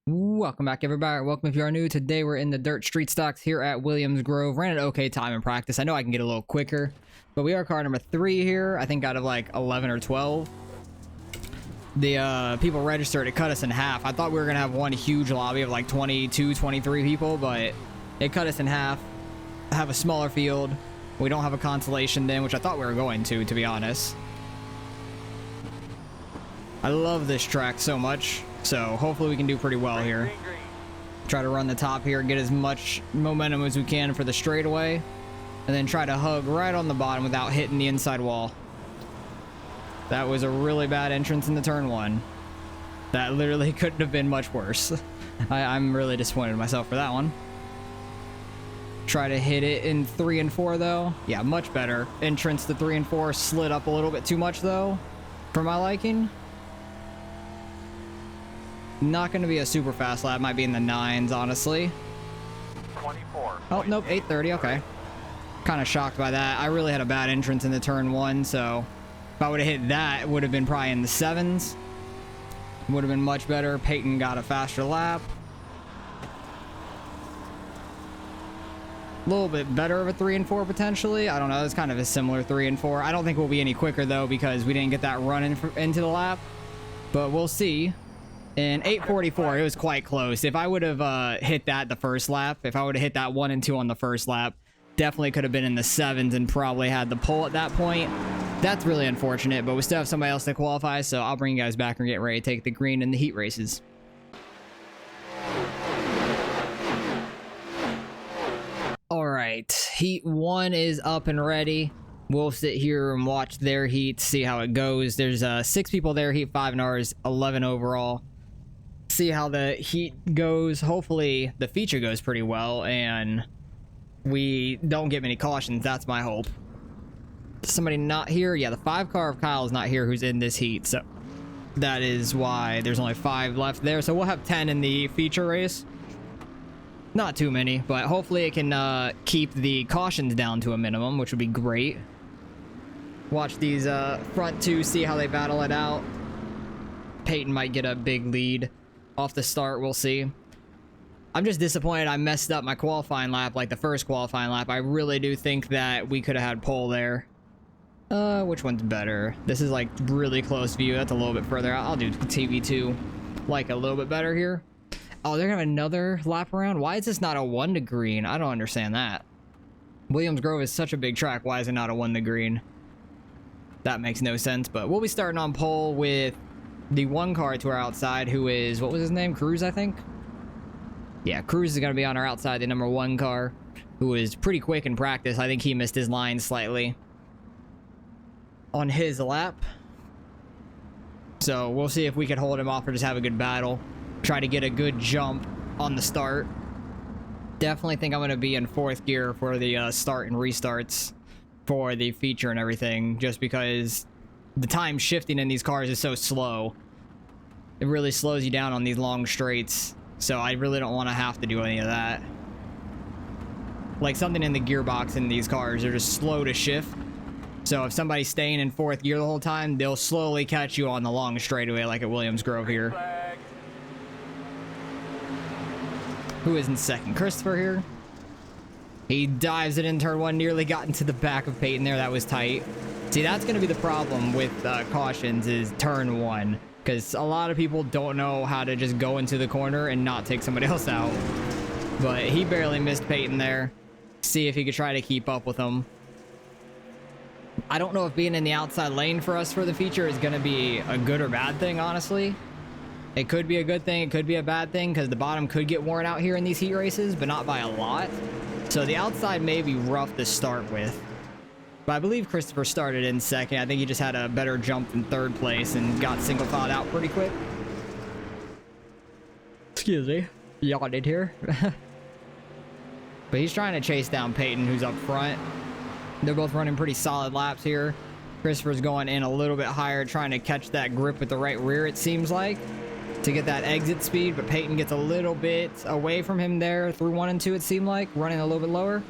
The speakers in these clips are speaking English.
Welcome back, everybody. Welcome if you are new. Today we're in the dirt street stocks here at Williams Grove. Ran an okay time in practice. I know I can get a little quicker, but we are car number 3 here. I think out of like 11 or 12. The people registered, it cut us in half. I thought we were going to have one huge lobby of like 22, 23 people, but it cut us in half. Have a smaller field. We don't have a consolation then, which I thought we were going to be honest. I love this track so much. So hopefully we can do pretty well here. Try to run the top here, get as much momentum as we can for the straightaway, and then try to hug right on the bottom without hitting the inside wall. That was a really bad entrance in the turn 1. That literally couldn't have been much worse. I'm really disappointed in myself for that one. Try to hit it in 3 and 4 though. Yeah, much better. Entrance to 3 and 4 slid up a little bit too much though, for my liking. Not going to be a super fast lap. Might be in the 9s, honestly. 24. Oh, nope. 8:30. Okay. Kind of shocked by that. I really had a bad entrance in the turn 1, so if I would have hit that, it would have been probably in the 7s. Would have been much better. Peyton got a faster lap. A little bit better of a 3 and 4 potentially. I don't know. It's kind of a similar 3 and 4. I don't think we'll be any quicker, though, because we didn't get that run into the lap. But we'll see. In 8:44, it was quite close. If I would have hit that the first lap, if I would have hit that 1 and 2 on the first lap, definitely could have been in the 7s and probably had the pole at that point. That's really unfortunate, but we still have somebody else to qualify, so I'll bring you guys back and get ready to take the green in the heat races. All right, heat 1 is up and ready. We'll sit here and watch their heat, see how it goes. There's 6 people there, heat 5 and ours, 11 overall. See how the heat goes. Hopefully the feature goes pretty well and we don't get many cautions. That's my hope. Somebody not here? Yeah, the 5 car of Kyle is not here who's in this heat, so that is why there's only 5 left there. So we'll have 10 in the feature race. Not too many, but hopefully it can keep the cautions down to a minimum, which would be great. Watch these front 2, see how they battle it out. Peyton might get a big lead off the start, we'll see. I'm just disappointed I messed up my qualifying lap, like the first qualifying lap. I really do think that we could have had pole there. Which one's better? This is like really close view. That's a little bit further out. I'll do TV2 like a little bit better here. Oh, they're gonna have another lap around? Why is this not a 1 to green? I don't understand that. Williams Grove is such a big track. Why is it not a 1 to green? That makes no sense, but we'll be starting on pole with the 1 car to our outside, who is, what was his name? Cruz, I think? Yeah, Cruz is gonna be on our outside, the number 1 car, who is pretty quick in practice. I think he missed his line slightly on his lap. So we'll see if we can hold him off or just have a good battle. Try to get a good jump on the start. Definitely think I'm going to be in 4th gear for the start and restarts for the feature and everything, just because the time shifting in these cars is so slow. It really slows you down on these long straights, so I really don't want to have to do any of that. Like something in the gearbox in these cars, they're just slow to shift. So if somebody's staying in 4th gear the whole time, they'll slowly catch you on the long straightaway like at Williams Grove here. Who is in 2nd? Christopher here. He dives it in turn 1, nearly got into the back of Peyton there. That was tight. See, that's going to be the problem with cautions is turn 1. Because a lot of people don't know how to just go into the corner and not take somebody else out. But he barely missed Peyton there. See if he could try to keep up with him. I don't know if being in the outside lane for us for the feature is going to be a good or bad thing, honestly. It could be a good thing, it could be a bad thing, because the bottom could get worn out here in these heat races, but not by a lot. So the outside may be rough to start with. But I believe Christopher started in 2nd. I think he just had a better jump in 3rd place and got single filed out pretty quick. Excuse me. Yawned here. But he's trying to chase down Peyton, who's up front. They're both running pretty solid laps here. Christopher's going in a little bit higher, trying to catch that grip with the right rear, it seems like, to get that exit speed, but Peyton gets a little bit away from him there through 1 and 2, it seemed like, running a little bit lower.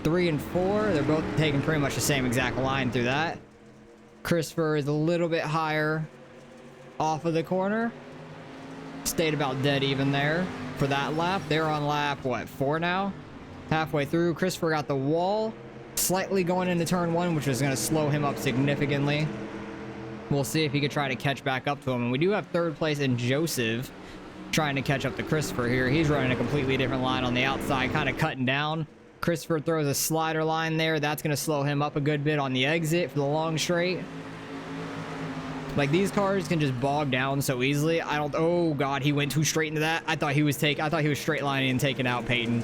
3 and 4, they're both taking pretty much the same exact line through that. Christopher is a little bit higher off of the corner. Stayed about dead even there for that lap. They're on lap, what, 4 now? Halfway through. Christopher got the wall. Slightly going into turn 1, which is going to slow him up significantly. We'll see if he could try to catch back up to him. And we do have 3rd place in Joseph trying to catch up to Christopher here. He's running a completely different line on the outside, kind of cutting down. Christopher throws a slider line there. That's going to slow him up a good bit on the exit for the long straight. Like, these cars can just bog down so easily. I don't... Oh, God, he went too straight into that. I thought he was straight lining and taking out Peyton.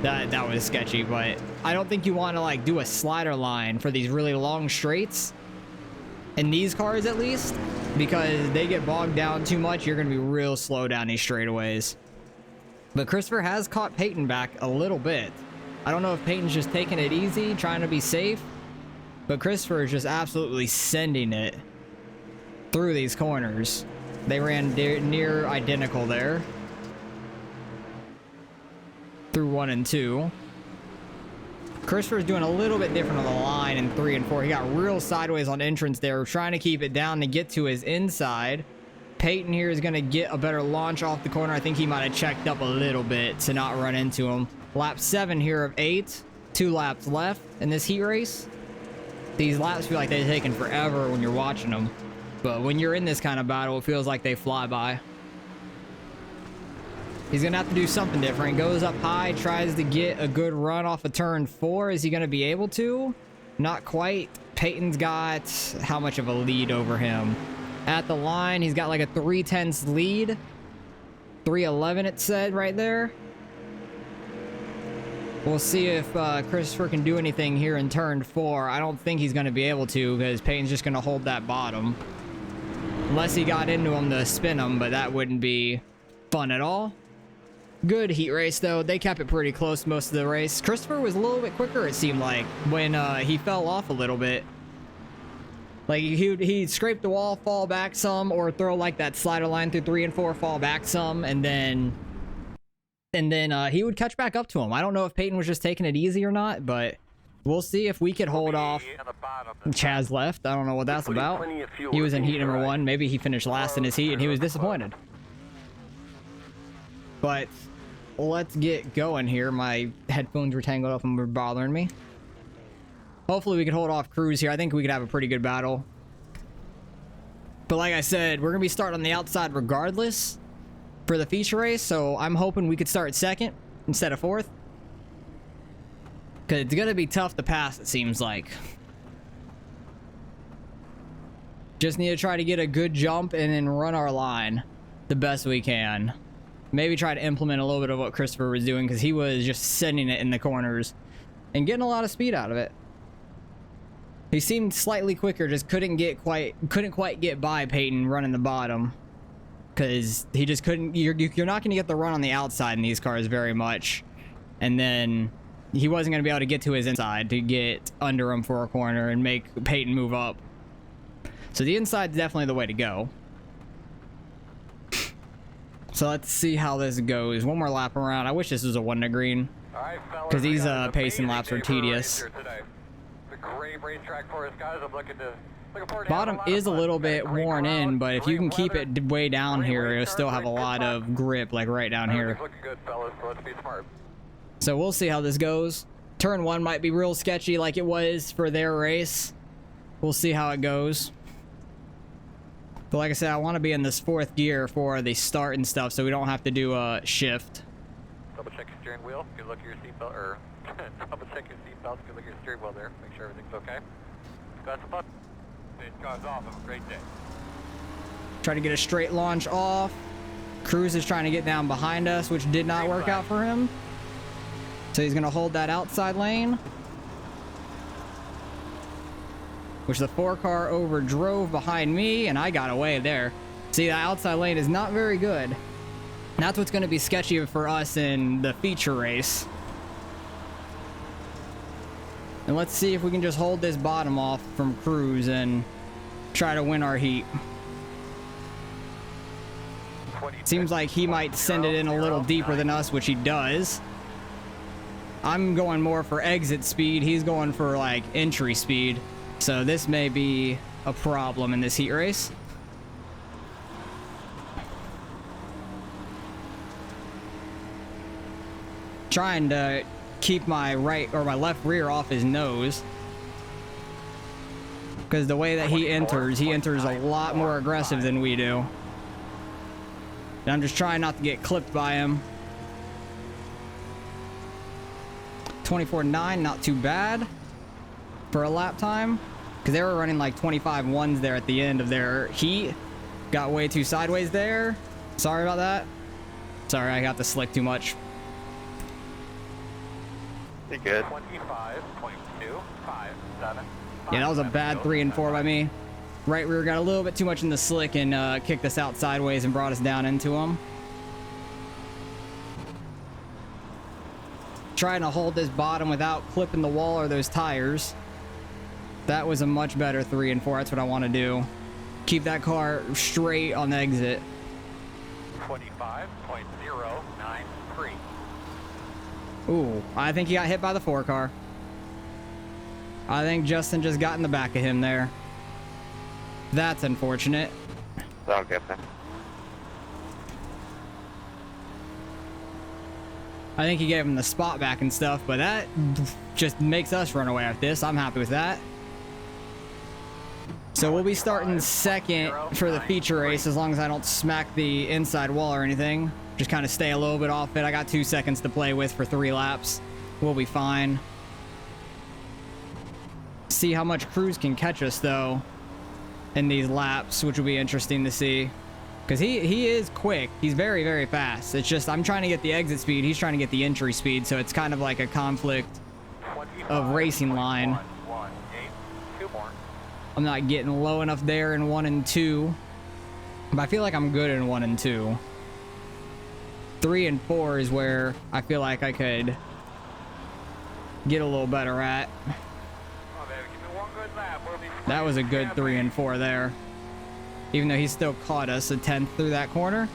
That was sketchy, but I don't think you want to, like, do a slider line for these really long straights. In these cars, at least. Because they get bogged down too much. You're going to be real slow down these straightaways. But Christopher has caught Peyton back a little bit. I don't know if Peyton's just taking it easy, trying to be safe. But Christopher is just absolutely sending it through these corners. They ran near identical there. Through 1 and 2. Christopher's doing a little bit different on the line in 3 and 4. He got real sideways on entrance there, trying to keep it down to get to his inside. Peyton here is going to get a better launch off the corner. I think he might have checked up a little bit to not run into him. Lap 7 here of 8. 2 laps left in this heat race. These laps feel like they're taking forever when you're watching them. But when you're in this kind of battle, it feels like they fly by. He's going to have to do something different. Goes up high, tries to get a good run off of turn 4. Is he going to be able to? Not quite. Peyton's got how much of a lead over him? At the line, he's got like a 3/10 lead. 3:11 it said right there. We'll see if Christopher can do anything here in turn 4. I don't think he's going to be able to because Peyton's just going to hold that bottom. Unless he got into him to spin him, but that wouldn't be fun at all. Good heat race, though. They kept it pretty close most of the race. Christopher was a little bit quicker, it seemed like, when he fell off a little bit. Like, he'd scrape the wall, fall back some, or throw, like, that slider line through 3 and 4, fall back some, and then he would catch back up to him. I don't know if Peyton was just taking it easy or not, but we'll see if we could hold off. Chaz left. I don't know what that's about. He was in heat number 1. Maybe he finished last in his heat, and he was disappointed. But let's get going here. My headphones were tangled up and were bothering me. Hopefully we can hold off Cruz here. I think we could have a pretty good battle. But like I said, we're going to be starting on the outside regardless for the feature race. So I'm hoping we could start 2nd instead of 4th. Because it's going to be tough to pass, it seems like. Just need to try to get a good jump and then run our line the best we can. Maybe try to implement a little bit of what Christopher was doing because he was just sending it in the corners and getting a lot of speed out of it. He seemed slightly quicker, just couldn't quite get by Peyton running the bottom because he just couldn't. You're not going to get the run on the outside in these cars very much, and then he wasn't going to be able to get to his inside to get under him for a corner and make Peyton move up. So the inside's definitely the way to go. So let's see how this goes. One more lap around. I wish this was a 1 to green. Because these pacing laps are tedious. Bottom is a little bit worn in, but if you can keep it way down here, it'll still have a lot of grip, like right down here. So we'll see how this goes. Turn 1 might be real sketchy like it was for their race. We'll see how it goes. But like I said, I want to be in this 4th gear for the start and stuff, so we don't have to do a shift. Double check your steering wheel. Good look at your seatbelt, or double check your seatbelt. Good look at your steering wheel there. Make sure everything's okay. Got some button. It goes off. Have a great day. Try to get a straight launch off. Cruz is trying to get down behind us, which did not work out for him. So he's going to hold that outside lane, which the 4 car overdrove behind me, and I got away there. See, the outside lane is not very good. And that's what's going to be sketchy for us in the feature race. And let's see if we can just hold this bottom off from Cruz and try to win our heat. Seems like he might send it in a little deeper than us, which he does. I'm going more for exit speed. He's going for, like, entry speed. So this may be a problem in this heat race. Trying to keep my right or my left rear off his nose. Because the way that he enters a lot more aggressive than we do. And I'm just trying not to get clipped by him. 24.9, not too bad for a lap time. Because they were running like 25.1s there at the end of their heat. Got way too sideways there. Sorry about that. Sorry, I got the slick too much. You're good. 25.257. Yeah, that was a bad 3 and 4 by me. Right rear got a little bit too much in the slick and kicked us out sideways and brought us down into him. Trying to hold this bottom without clipping the wall or those tires. That was a much better 3 and 4. That's what I want to do. Keep that car straight on the exit. 25.093. Ooh, I think he got hit by the 4 car. I think Justin just got in the back of him there. That's unfortunate. I'll get that. I think he gave him the spot back and stuff, but that just makes us run away with this. I'm happy with that. So we'll be starting second for the feature race as long as I don't smack the inside wall or anything. Just kind of stay a little bit off it. I got 2 seconds to play with for 3 laps. We'll be fine. See how much Cruz can catch us though in these laps, which will be interesting to see. Because he is quick. He's very, very fast. It's just I'm trying to get the exit speed. He's trying to get the entry speed. So it's kind of like a conflict of racing line. I'm not getting low enough there in 1 and 2. But I feel like I'm good in 1 and 2. 3 and 4 is where I feel like I could get a little better at. That was a good 3 and 4 there. Even though he still caught us a 10th through that corner.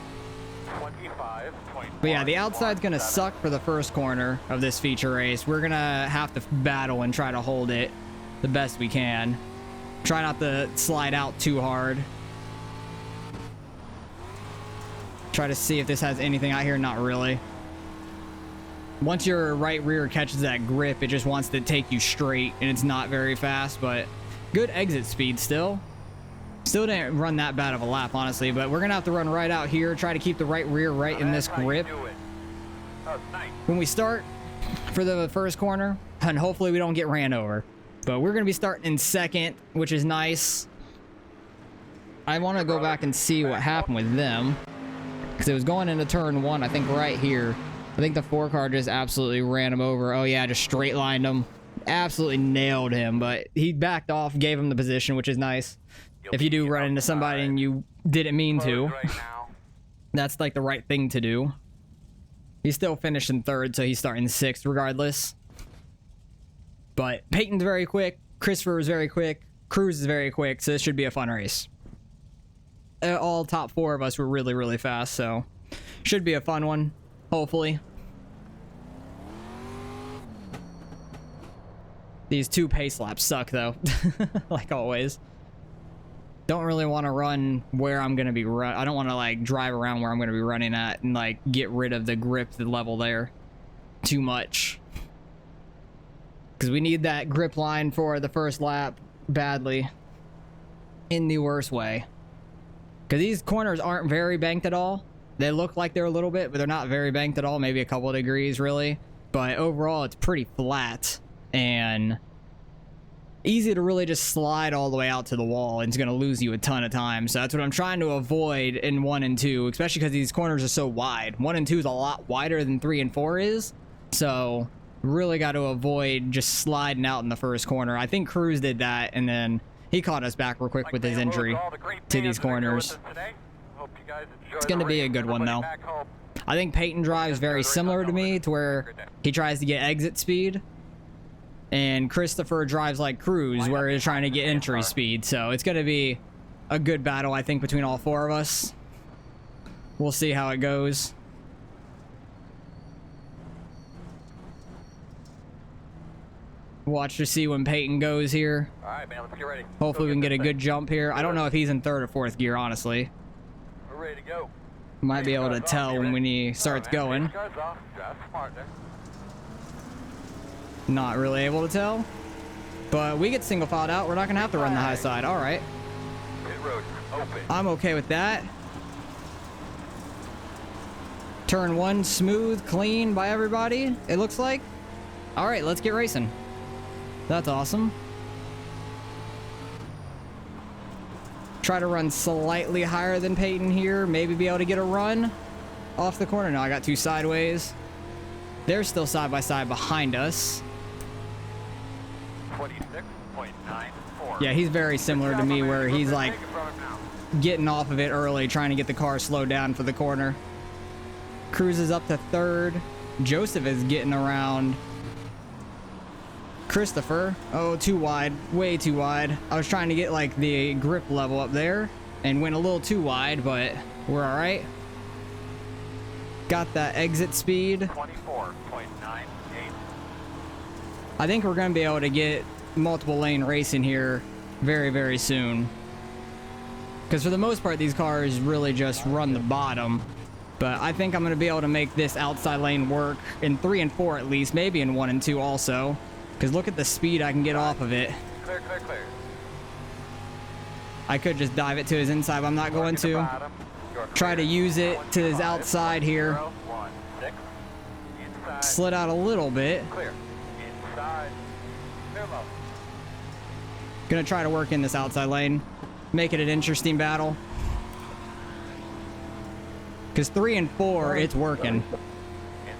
But yeah, the outside's going to suck for the first corner of this feature race. We're going to have to battle and try to hold it the best we can. Try not to slide out too hard. Try to see if this has anything out here. Not really. Once your right rear catches that grip, it just wants to take you straight, and it's not very fast, but good exit speed still. Still didn't run that bad of a lap, honestly, but we're going to have to run right out here, try to keep the right rear right in this grip. When we start for the first corner, and hopefully we don't get ran over. But we're going to be starting in second, which is nice. I want to go back and see what happened with them. Because it was going into turn 1, I think right here. I think the 4 car just absolutely ran him over. Oh yeah, just straight lined him. Absolutely nailed him, but he backed off, gave him the position, which is nice. If you do run into somebody and you didn't mean to, that's like the right thing to do. He's still finishing 3rd, so he's starting 6th regardless. But Peyton's very quick, Christopher is very quick, Cruz is very quick, so this should be a fun race. All top 4 of us were really, really fast, so should be a fun one, hopefully. These 2 pace laps suck, though, like always. Don't really want to run where I'm going to be I don't want to, like, drive around where I'm going to be running at and, like, get rid of the grip, the level there too much. Because we need that grip line for the first lap badly. In the worst way. Because these corners aren't very banked at all. They look like they're a little bit, but they're not very banked at all. Maybe a couple of degrees, really. But overall, it's pretty flat. And easy to really just slide all the way out to the wall. And it's going to lose you a ton of time. So that's what I'm trying to avoid in 1 and 2. Especially because these corners are so wide. 1 and 2 is a lot wider than 3 and 4 is. So really got to avoid just sliding out in the first corner. I think Cruz did that, and then he caught us back real quick with his entry to these corners. It's going to be a good one, though. I think Peyton drives very similar to me, to where he tries to get exit speed, and Christopher drives like Cruz, where he's trying to get entry speed. So it's going to be a good battle, I think, between all 4 of us. We'll see how it goes. Watch to see when Peyton goes here. All right, man, let's get ready. Hopefully we can get a good jump here. I don't know if he's in 3rd or 4th gear, honestly. We're ready to go. Might be able to tell when he starts going. Not really able to tell. But we get single filed out. We're not going to have to run the high side. All right. Pit road open. I'm okay with that. Turn 1 smooth, clean by everybody, it looks like. All right, let's get racing. That's awesome. Try to run slightly higher than Peyton here. Maybe be able to get a run off the corner. No, I got 2 sideways. They're still side by side behind us. 26.94. Yeah, he's very similar to me where he's like getting off of it early, trying to get the car slowed down for the corner. Cruz is up to 3rd. Joseph is getting around Christopher. Oh, too wide. Way too wide. I was trying to get like the grip level up there and went a little too wide, but we're all right. Got that exit speed. 24.98. I think we're going to be able to get multiple lane racing here very, very soon. Because for the most part, these cars really just run the bottom. But I think I'm going to be able to make this outside lane work in 3 and 4 at least. Maybe in 1 and 2 also. Because look at the speed I can get off of it. Clear, clear, clear. I could just dive it to his inside, but I'm not going to. Try to use it to his outside here. Slid out a little bit. Clear. Inside. Clear low. Gonna try to work in this outside lane. Make it an interesting battle. Because 3 and 4, it's working.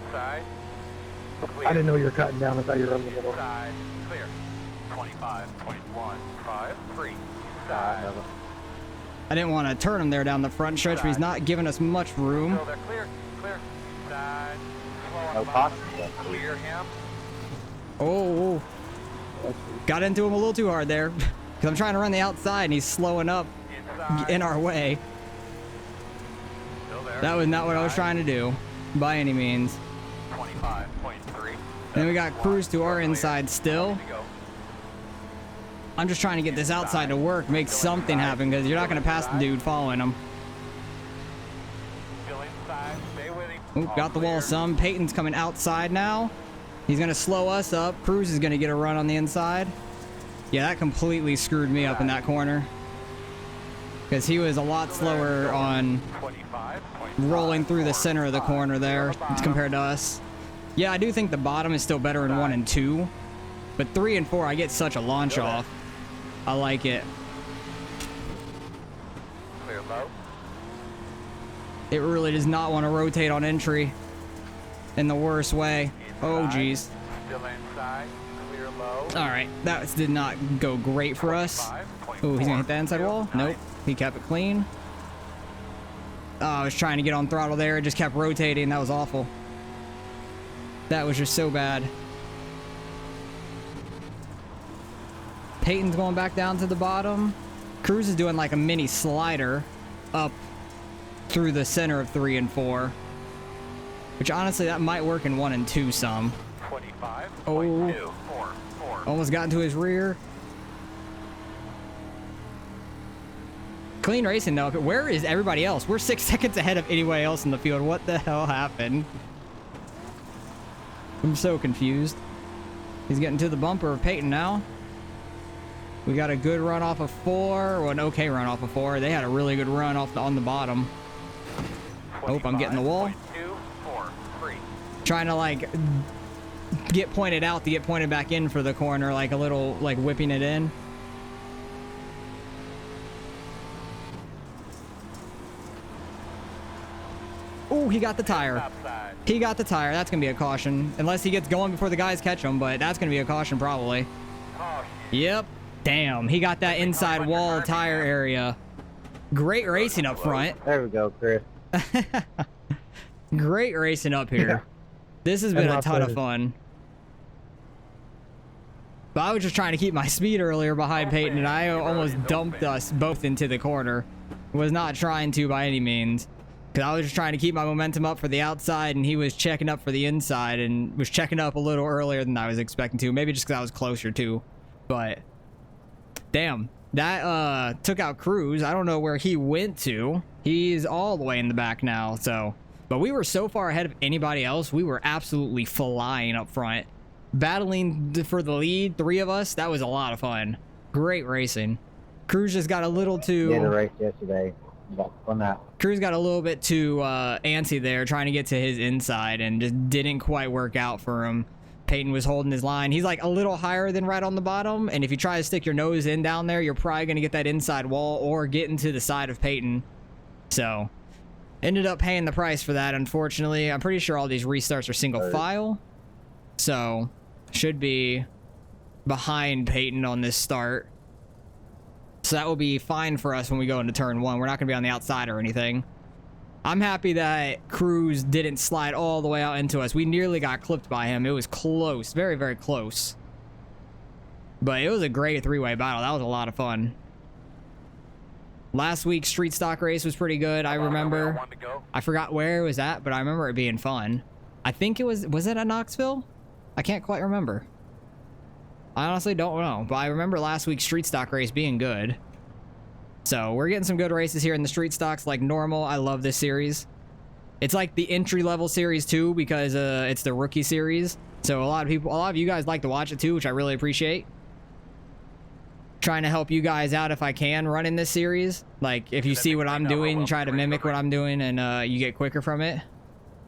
Inside. I didn't know you were cutting down. I thought you were in the middle. Inside. Clear. 25.153. Inside. I didn't want to turn him there down the front stretch, but he's not giving us much room. Still there. Clear. Clear. Inside. Slow on No the pocket. bottom. Clear him. Oh, got into him a little too hard there. Because I'm trying to run the outside, and he's slowing up Inside. in our way. Still there. That was not what I was trying to do, by any means. 25.3. Then we got Cruz to our inside still. I'm just trying to get this outside to work, make something happen, because you're not going to pass the dude following him. Still inside. Stay with him. Ooh, got the wall some. Peyton's coming outside now. He's going to slow us up. Cruz is going to get a run on the inside. Yeah, that completely screwed me up in that corner. Because he was a lot slower on 25.5. rolling through the center of the corner there compared to us. Yeah, I do think the bottom is still better in 1 and 2. But 3 and 4, I get such a launch off. I like it. Clear low. It really does not want to rotate on entry in the worst way. Oh, geez. Still inside. Clear low. All right, that did not go great for us. Oh, he's gonna hit that inside wall? Nope, he kept it clean. Oh, I was trying to get on throttle there. It just kept rotating. That was awful. That was just so bad. Peyton's going back down to the bottom. Cruz is doing like a mini slider up through the center of 3 and 4. Which honestly, that might work in 1 and 2 some. 25.244. Almost got into his rear. Clean racing though. Where is everybody else? We're 6 seconds ahead of anybody else in the field. What the hell happened? I'm so confused. He's getting to the bumper of Peyton now. We got a good run off of 4, or an okay run off of 4. They had a really good run off on the bottom. Oh, I'm getting the wall. 25.243. Trying to like get pointed out to get pointed back in for the corner, like a little like whipping it in. Oh, he got the tire. Outside. He got the tire. That's gonna be a caution, unless he gets going before the guys catch him. But that's gonna be a caution probably. Oh, Yep. Damn, he got that inside wall tire area. Great racing up front. There we go, Chris. Great racing up here. Yeah. This has been And a my ton of pleasure. fun. But I was just trying to keep my speed earlier behind Peyton, and I almost dumped us both into the corner. Was not trying to by any means. Because I was just trying to keep my momentum up for the outside, and he was checking up for the inside, and was checking up a little earlier than I was expecting to. Maybe just because I was closer too. But, damn. That took out Cruz. I don't know where he went to. He's all the way in the back now, so. But we were so far ahead of anybody else. We were absolutely flying up front. battling for the lead, 3 of us. That was a lot of fun. Great racing. Cruz just got a little too... Did a race yesterday. On that. Cruz got a little bit too antsy there, trying to get to his inside, and just didn't quite work out for him. Peyton was holding his line. He's like a little higher than right on the bottom, and if you try to stick your nose in down there, you're probably going to get that inside wall or get into the side of Peyton. So, ended up paying the price for that, unfortunately. I'm pretty sure all these restarts are single file, so should be behind Peyton on this start. So that will be fine for us when we go into turn 1. We're not going to be on the outside or anything. I'm happy that Cruz didn't slide all the way out into us. We nearly got clipped by him. It was close. Very, very close. But it was a great 3-way battle. That was a lot of fun. Last week's street stock race was pretty good. I remember. I forgot where it was at, but I remember it being fun. I think it was it at Knoxville? I can't quite remember. I honestly don't know, but I remember last week's street stock race being good. So we're getting some good races here in the street stocks like normal. I love this series. It's like the entry level series too, because it's the rookie series. So a lot of you guys like to watch it too, which I really appreciate. Trying to help you guys out if I can running this series. Like if you see what I'm doing, you try to mimic what I'm doing, and you get quicker from it.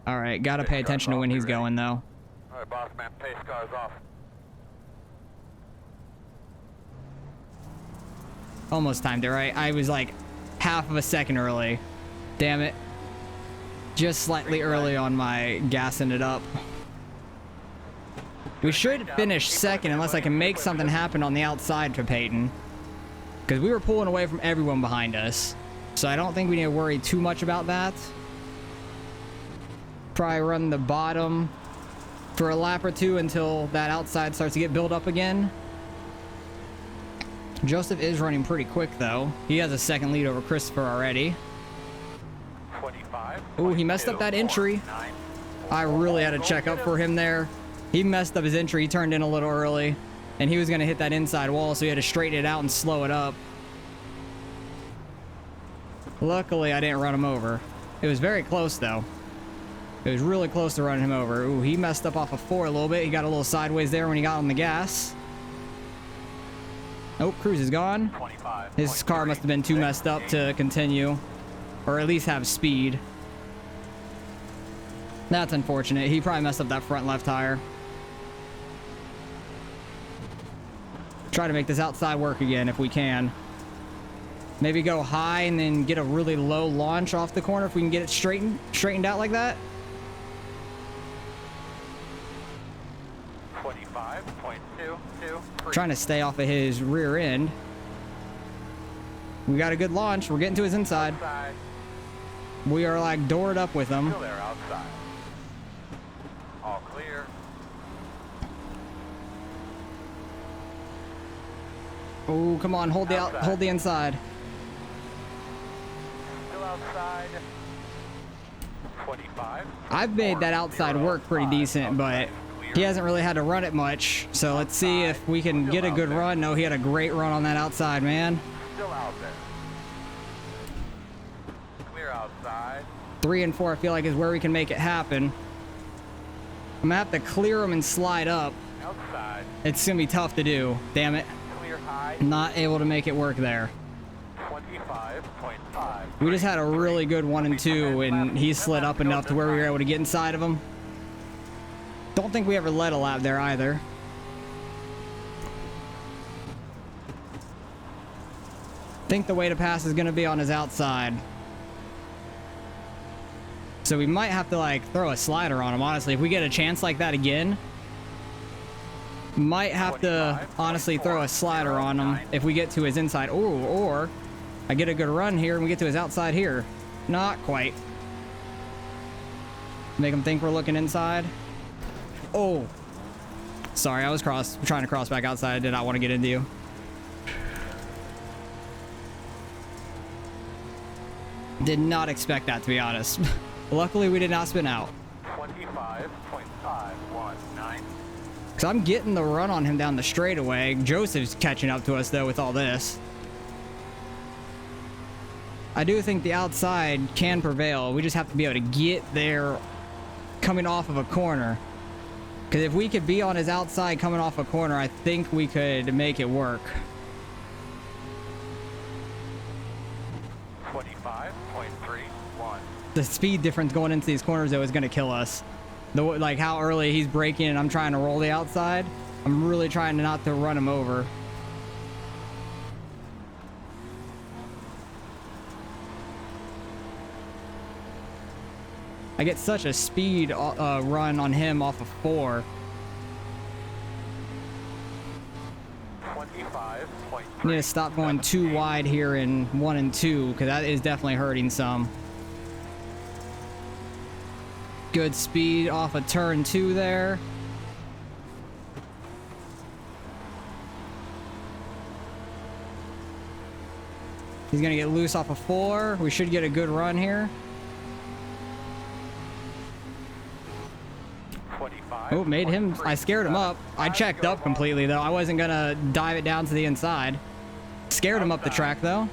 All right, gotta pay attention to when he's going though. All right, boss man, pace cars off. Almost timed it right. I was like half of a second early. Damn it. Just slightly early on my gassing it up. We should finish second unless I can make something happen on the outside for Peyton. Because we were pulling away from everyone behind us. So I don't think we need to worry too much about that. Probably run the bottom for a lap or 2 until that outside starts to get built up again. Joseph is running pretty quick though. He has a second lead over Christopher already. 25. Ooh, he messed up that entry. I really had to check up for him there. He messed up his entry. He turned in a little early, and he was going to hit that inside wall, so he had to straighten it out and slow it up. Luckily, I didn't run him over. It was very close though. It was really close to running him over. Ooh, he messed up off of 4 a little bit. He got a little sideways there when he got on the gas. Nope, Cruz is gone. 25, His car must have been too messed up to continue, or at least have speed. That's unfortunate. He probably messed up that front left tire. Try to make this outside work again if we can. Maybe go high and then get a really low launch off the corner if we can get it straightened out like that. 25.22. Trying to stay off of his rear end. We got a good launch. We're getting to his inside. Outside. We are like doored up with him. Still there, outside. All clear. Oh, come on, hold the inside. Still outside. 25. I've made that outside work pretty decent, but he hasn't really had to run it much. So let's see if we can get a good run. No, he had a great run on that outside, man. Still out there. Clear outside. 3 and 4, I feel like, is where we can make it happen. I'm gonna have to clear him and slide up. Outside. It's gonna be tough to do. Damn it. Clear high. Not able to make it work there. 25.5. We just had a really good 1 and 2, and he slid up enough to where we were able to get inside of him. Don't think we ever led a lap there either. Think the way to pass is gonna be on his outside. So we might have to like throw a slider on him, honestly. If we get a chance like that again, might have to honestly throw a slider on him if we get to his inside. Ooh, or I get a good run here and we get to his outside here. Not quite. Make him think we're looking inside. Oh, sorry, I was trying to cross back outside. I did not want to get into you. Did not expect that, to be honest. Luckily, we did not spin out. 25.519. Because I'm getting the run on him down the straightaway. Joseph's catching up to us, though, with all this. I do think the outside can prevail. We just have to be able to get there coming off of a corner. Because if we could be on his outside coming off a corner, I think we could make it work. 25.31. The speed difference going into these corners, though, is going to kill us. Like how early he's braking and I'm trying to roll the outside. I'm really trying not to run him over. I get such a speed run on him off of 4. 25.3. I need to stop going too wide here in 1 and 2 because that is definitely hurting some. Good speed off of turn 2 there. He's gonna get loose off of 4. We should get a good run here. Oh, made him. I scared him up. I checked up completely, though. I wasn't gonna dive it down to the inside. Scared him up the track, though.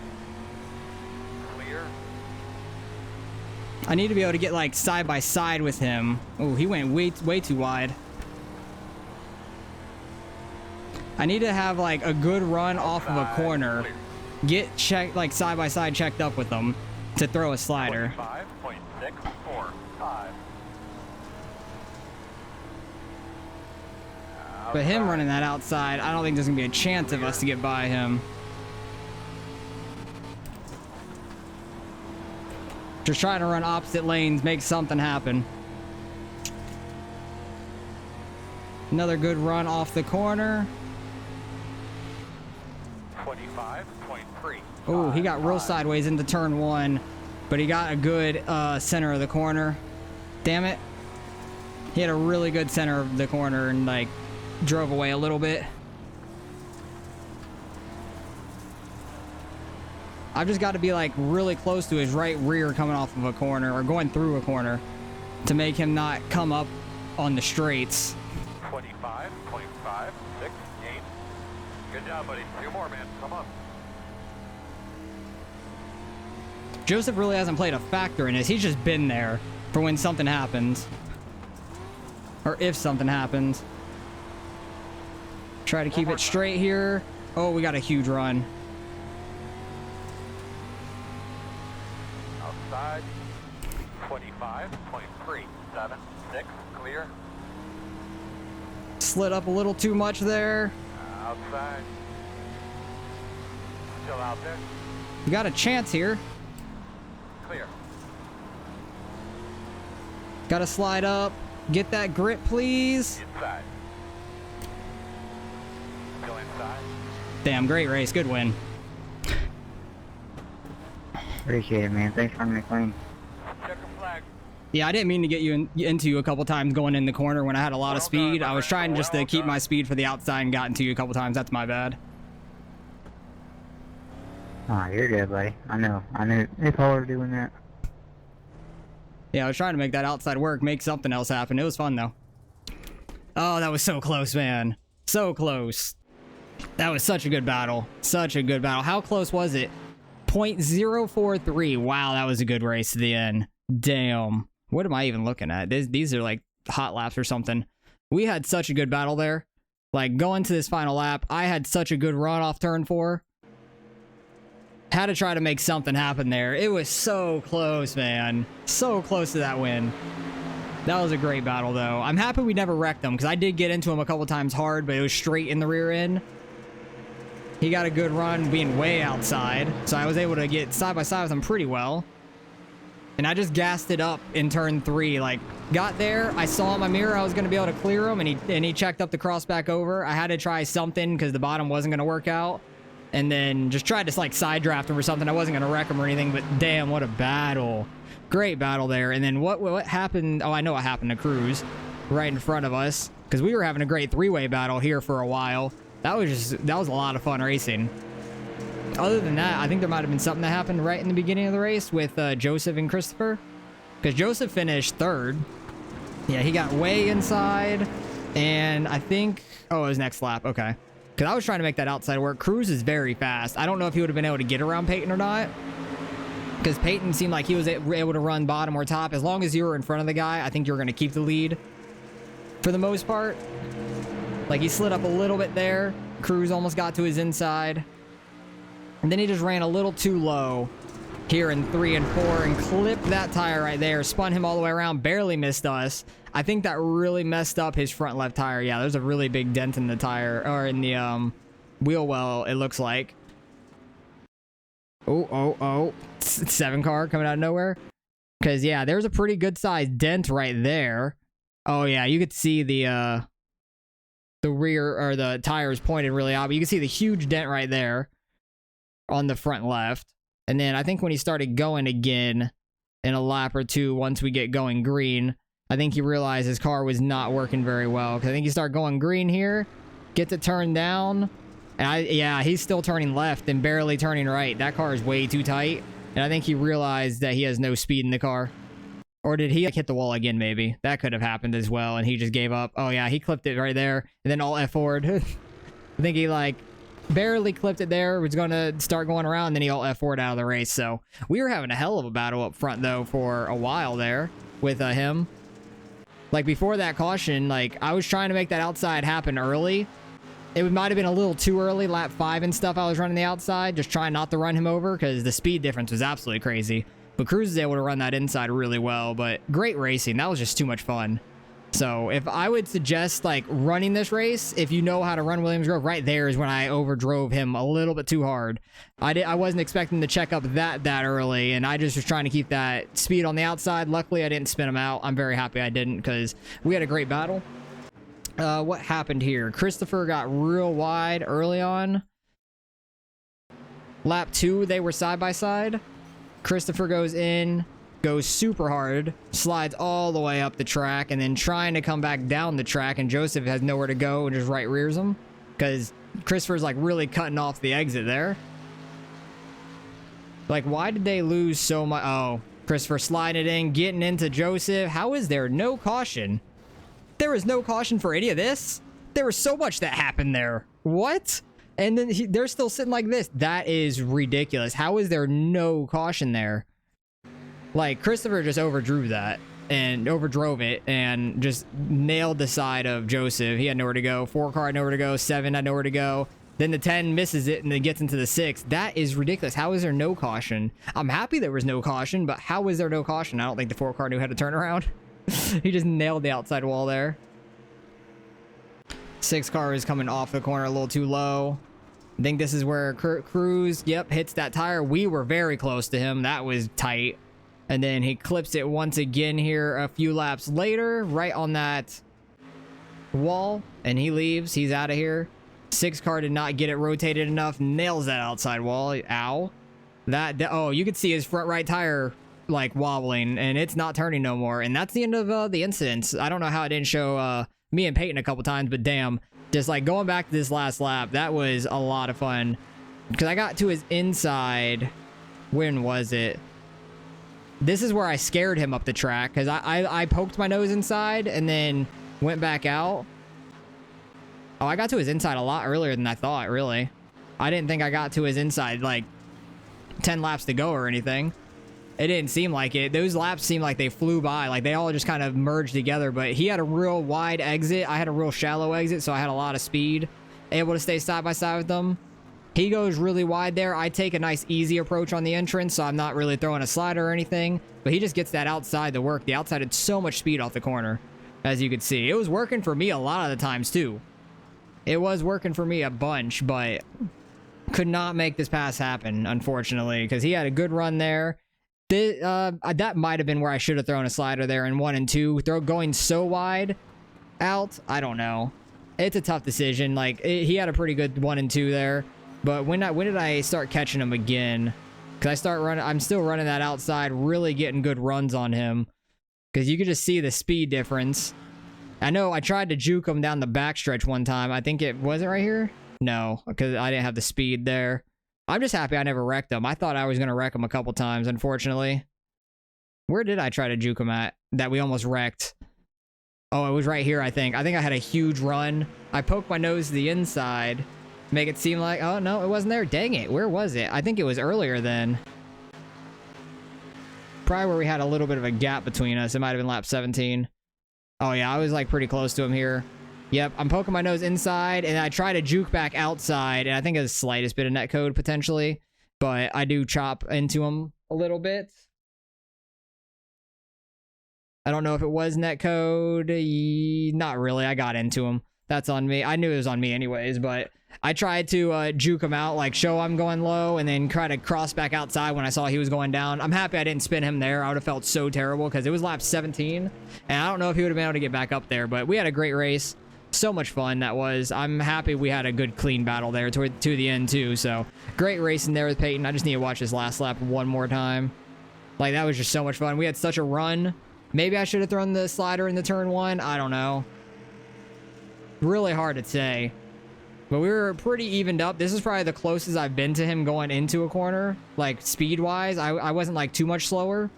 Clear. I need to be able to get, like, side by side with him. Oh, he went way too wide. I need to have, like, a good run off of a corner. Get checked, like, side by side checked up with them to throw a slider. 25.645. But him running that outside, I don't think there's gonna be a chance of us to get by him. Just trying to run opposite lanes, make something happen. Another good run off the corner. 25.3. Oh, he got real sideways into turn 1, but he got a good center of the corner. Damn it. He had a really good center of the corner and, like, drove away a little bit. I've just got to be, like, really close to his right rear coming off of a corner or going through a corner to make him not come up on the straights. 25.568. Good job, buddy. 2 more, man. Come on. Joseph really hasn't played a factor in this. He's just been there for when something happens. Or if something happens. Try to keep it straight here. Oh, we got a huge run. Outside. 25.376. Clear. Slid up a little too much there. Outside. Still out there. We got a chance here. Clear. Got to slide up. Get that grip, please. Inside. Still inside. Damn, great race. Good win. Appreciate it, man. Thanks for running me clean. Checker flag. Yeah, I didn't mean to get you into you a couple times going in the corner when I had a lot of speed. I was trying just to keep my speed for the outside and got into you a couple times. That's my bad. Oh, you're good, buddy. I know. It's hard doing that. Yeah, I was trying to make that outside work, make something else happen. It was fun, though. Oh, that was so close, man. So close. That was such a good battle. Such a good battle. How close was it? 0.043. Wow, that was a good race to the end. Damn. What am I even looking at? These are like hot laps or something. We had such a good battle there. Like, going to this final lap, I had such a good run off turn 4. Had to try to make something happen there. It was so close, man. So close to that win. That was a great battle, though. I'm happy we never wrecked him, because I did get into him a couple times hard, but it was straight in the rear end. He got a good run being way outside, so I was able to get side by side with him pretty well. And I just gassed it up in turn 3. Like, got there, I saw in my mirror I was going to be able to clear him, and he checked up the cross back over. I had to try something because the bottom wasn't going to work out. And then just tried to, like, side draft him or something. I wasn't going to wreck him or anything, but damn, what a battle. Great battle there. And then what happened? Oh, I know what happened to Cruz right in front of us, because we were having a great 3-way battle here for a while. That was a lot of fun racing. Other than that, I think there might have been something that happened right in the beginning of the race with Joseph and Christopher, because Joseph finished 3rd. Yeah, he got way inside, and I think, oh, it was next lap. Okay. Because I was trying to make that outside work. Cruz is very fast. I don't know if he would have been able to get around Peyton or not, because Peyton seemed like he was able to run bottom or top. As long as you were in front of the guy, I think you were going to keep the lead. for the most part. Like, he slid up a little bit there. Cruz almost got to his inside. And then he just ran a little too low here in 3 and 4 and clipped that tire right there. Spun him all the way around. Barely missed us. I think that really messed up his front left tire. Yeah, there's a really big dent in the tire, or in the wheel well, it looks like. Oh. 7 car coming out of nowhere. Because, yeah, there's a pretty good sized dent right there. Oh, yeah, you could see the rear, or the tires pointed really out, but you can see the huge dent right there on the front left. And then I think when he started going again in a lap or two, once we get going green, I think he realized his car was not working very well. Because I think he started going green here, gets it turned down, and yeah, he's still turning left and barely turning right. That car is way too tight. And I think he realized that he has no speed in the car. Or did he like, hit the wall again, maybe? That could have happened as well, and he just gave up. Oh, yeah, he clipped it right there, and then all F4'd. I think he, like, barely clipped it there, was going to start going around, and then he all F4'd out of the race. So we were having a hell of a battle up front, though, for a while there with him. Like, before that caution, like, I was trying to make that outside happen early. It might have been a little too early, lap 5 and stuff. I was running the outside, just trying not to run him over because the speed difference was absolutely crazy. But Cruz is able to run that inside really well, but great racing. That was just too much fun. So if I would suggest like running this race, if you know how to run Williams Grove, right there is when I overdrove him a little bit too hard. I wasn't expecting to check up that early, and I just was trying to keep that speed on the outside. Luckily, I didn't spin him out. I'm very happy I didn't because we had a great battle. What happened here? Christopher got real wide early on. Lap 2, they were side by side. Christopher goes in, goes super hard, slides all the way up the track, and then trying to come back down the track, and Joseph has nowhere to go and just right rears him because Christopher's like really cutting off the exit there. Like, why did they lose so much? Oh, Christopher sliding it in, getting into Joseph. How is there no caution? There was no caution for any of this? There was so much that happened there. What? And then they're still sitting like this. That is ridiculous. How is there no caution there? Like, Christopher just overdrove that and overdrove it and just nailed the side of Joseph. He had nowhere to go. 4 car had nowhere to go. 7 had nowhere to go. Then the 10 misses it and then gets into the 6. That is ridiculous. How is there no caution? I'm happy there was no caution, but how is there no caution? I don't think the 4 car knew how to turn around. He just nailed the outside wall there. 6 car is coming off the corner a little too low. I think this is where Cruz, yep, hits that tire. We were very close to him. That was tight. And then he clips it once again here a few laps later, right on that wall. And he leaves. He's out of here. 6 car did not get it rotated enough. Nails that outside wall. Ow. Oh, you could see his front right tire like wobbling, and it's not turning no more. And that's the end of the incidents. I don't know how it didn't show me and Peyton a couple times, but damn, just like going back to this last lap, that was a lot of fun because I got to his inside. When was it? This is where I scared him up the track because I poked my nose inside and then went back out. Oh, I got to his inside a lot earlier than I thought, really. I didn't think I got to his inside like 10 laps to go or anything. It didn't seem like it. Those laps seemed like they flew by. Like, they all just kind of merged together. But he had a real wide exit. I had a real shallow exit, so I had a lot of speed. Able to stay side by side with them. He goes really wide there. I take a nice, easy approach on the entrance, so I'm not really throwing a slider or anything. But he just gets that outside to work. The outside had so much speed off the corner, as you could see. It was working for me a lot of the times, too. It was working for me a bunch, but could not make this pass happen, unfortunately, because he had a good run there. That might have been where I should have thrown a slider there in 1 and 2. Going so wide out, I don't know. It's a tough decision. Like, he had a pretty good 1 and 2 there. But when did I start catching him again? Because I'm still running that outside, really getting good runs on him. Because you could just see the speed difference. I know I tried to juke him down the backstretch one time. I think was it right here? No, because I didn't have the speed there. I'm just happy I never wrecked him. I thought I was going to wreck him a couple times, unfortunately. Where did I try to juke him at that we almost wrecked? Oh, it was right here, I think. I think I had a huge run. I poked my nose to the inside. Make it seem like, oh, no, it wasn't there. Dang it. Where was it? I think it was earlier then. Probably where we had a little bit of a gap between us. It might have been lap 17. Oh yeah, I was like pretty close to him here. Yep, I'm poking my nose inside, and I try to juke back outside, and I think it's the slightest bit of netcode potentially, but I do chop into him a little bit. I don't know if it was netcode. Not really. I got into him. That's on me. I knew it was on me anyways, but I tried to juke him out, like show I'm going low, and then try to cross back outside when I saw he was going down. I'm happy I didn't spin him there. I would have felt so terrible because it was lap 17, and I don't know if he would have been able to get back up there, but we had a great race. So much fun that was. I'm happy we had a good clean battle there to the end too, so great racing there with Peyton. I just need to watch this last lap one more time. Like, that was just so much fun. We had such a run. Maybe I should have thrown the slider in the turn one. I don't know. Really hard to say. But we were pretty evened up. This is probably the closest I've been to him going into a corner. Like, speed-wise, I wasn't, like, too much slower.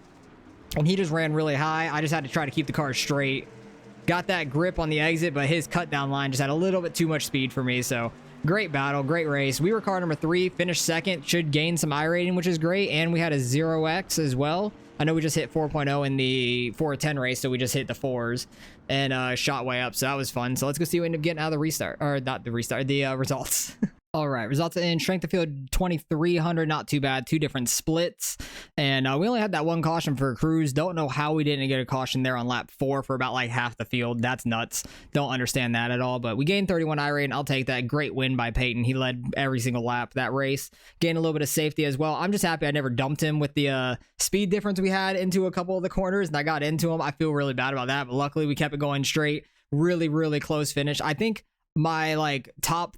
And he just ran really high. I just had to try to keep the car straight. Got that grip on the exit, but his cut-down line just had a little bit too much speed for me, so... Great battle, great race. We were car number 3, finished second, should gain some iRating, which is great, and we had a 0x as well. I know we just hit 4.0 in the 410 race, so we just hit the 4s and shot way up, so that was fun. So let's go see what we end up getting out of the restart, or not the restart, the results. All right, results in strength of field 2300, not too bad. 2 different splits, and we only had that 1 caution for a cruise. Don't know how we didn't get a caution there on lap 4 for about like half the field. That's nuts. Don't understand that at all, but we gained 31 iRate, and I'll take that. Great win by Peyton. He led every single lap that race. Gained a little bit of safety as well. I'm just happy I never dumped him with the speed difference we had into a couple of the corners, and I got into him. I feel really bad about that, but luckily we kept it going straight. Really, really close finish. I think my like top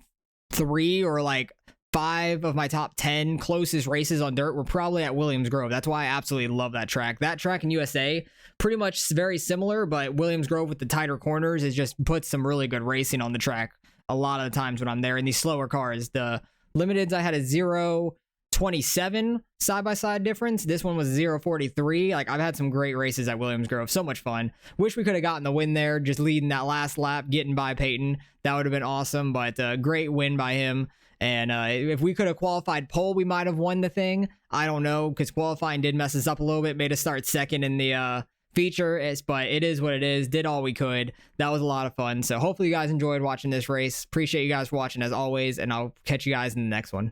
3 or like 5 of my top 10 closest races on dirt were probably at Williams Grove. That's why I absolutely love that track. That track in USA, pretty much very similar, but Williams Grove with the tighter corners is just puts some really good racing on the track a lot of the times when I'm there in these slower cars. The limiteds, I had a 0.27 side-by-side difference. This one was 0.43. Like, I've had some great races at Williams Grove. So much fun. Wish we could have gotten the win there, just leading that last lap, getting by Peyton. That would have been awesome, but great win by him. And if we could have qualified pole, we might have won the thing. I don't know, because qualifying did mess us up a little bit, made us start second in the feature, but it is what it is. Did all we could. That was a lot of fun. So hopefully you guys enjoyed watching this race. Appreciate you guys for watching as always, and I'll catch you guys in the next one.